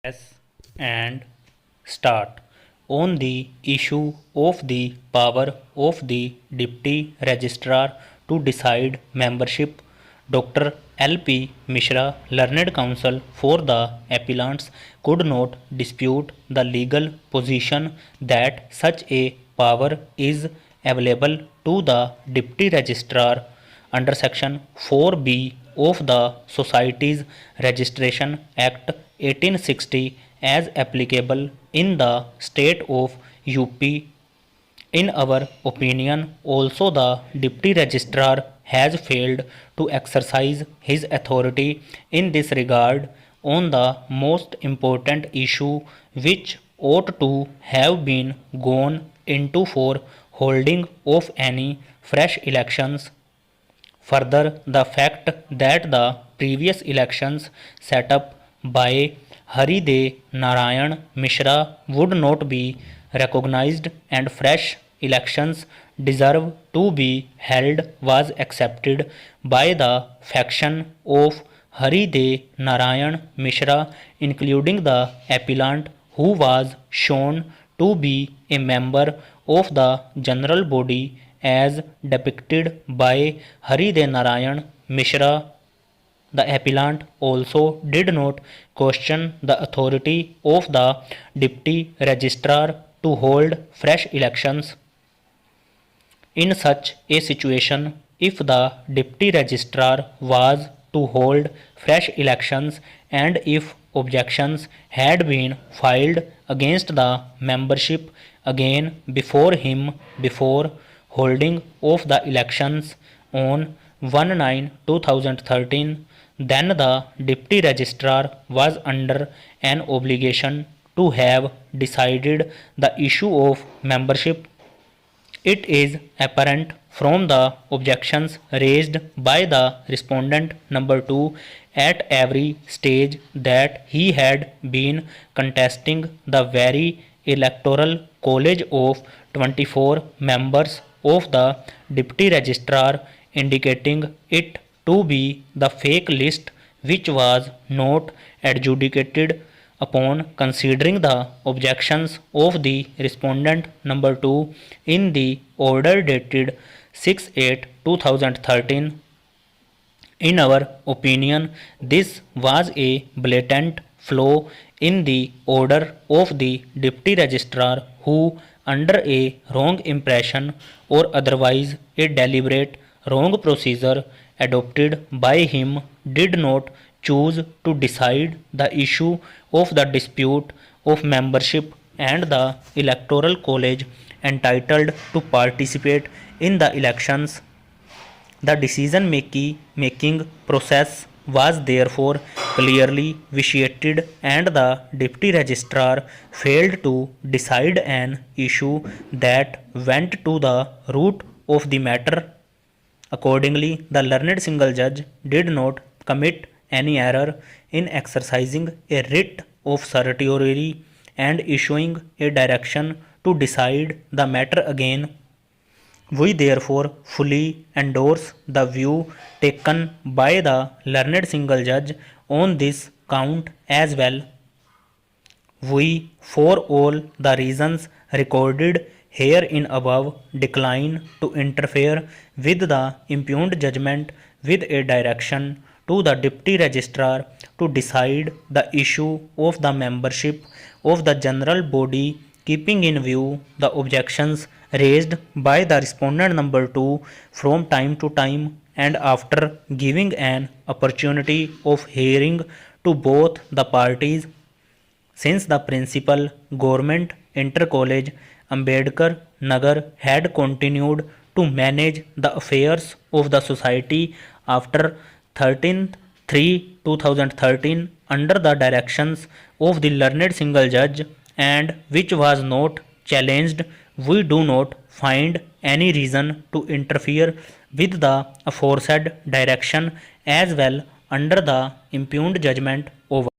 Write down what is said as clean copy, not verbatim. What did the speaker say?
Press and start. On the issue of the power of the Deputy Registrar to decide membership, Dr. L.P. Mishra, Learned Counsel for the appellants, could not dispute the legal position that such a power is available to the Deputy Registrar under Section 4B of the Societies Registration Act 1860 as applicable in the state of UP. In our opinion, also the Deputy Registrar has failed to exercise his authority in this regard on the most important issue, which ought to have been gone into for holding of any fresh elections. Further, the fact that the previous elections set up by Haridev Narayan Mishra would not be recognized and fresh elections deserve to be held was accepted by the faction of Haridev Narayan Mishra, including the appellant, who was shown to be a member of the general body as depicted by Haridev Narayan Mishra. The appellant also did not question the authority of the Deputy Registrar to hold fresh elections. In such a situation, if the Deputy Registrar was to hold fresh elections and if objections had been filed against the membership again before him before holding of the elections on 1/9/2013, then the Deputy Registrar was under an obligation to have decided the issue of membership. It is apparent from the objections raised by the respondent number 2 at every stage that he had been contesting the very electoral college of 24 members of the Deputy Registrar, indicating it to be the fake list which was not adjudicated upon considering the objections of the respondent number 2 in the order dated 6/8/2013. In our opinion, this was a blatant flaw in the order of the Deputy Registrar, who, under a wrong impression or otherwise a deliberate wrong procedure adopted by him, did not choose to decide the issue of the dispute of membership, and the electoral college entitled to participate in the elections. The decision making process was therefore clearly vitiated, and the Deputy Registrar failed to decide an issue that went to the root of the matter. Accordingly, the learned single judge did not commit any error in exercising a writ of certiorari and issuing a direction to decide the matter again. We therefore fully endorse the view taken by the learned single judge on this count as well. We, for all the reasons recorded herein above, decline to interfere with the impugned judgment with a direction to the Deputy Registrar to decide the issue of the membership of the general body, keeping in view the objections raised by the respondent number 2 from time to time, and after giving an opportunity of hearing to both the parties. Since the principal government Inter College Ambedkar Nagar had continued to manage the affairs of the society after 13/3/2013 under the directions of the learned single judge, and which was not challenged, we do not find any reason to interfere with the aforesaid direction as well under the impugned judgment over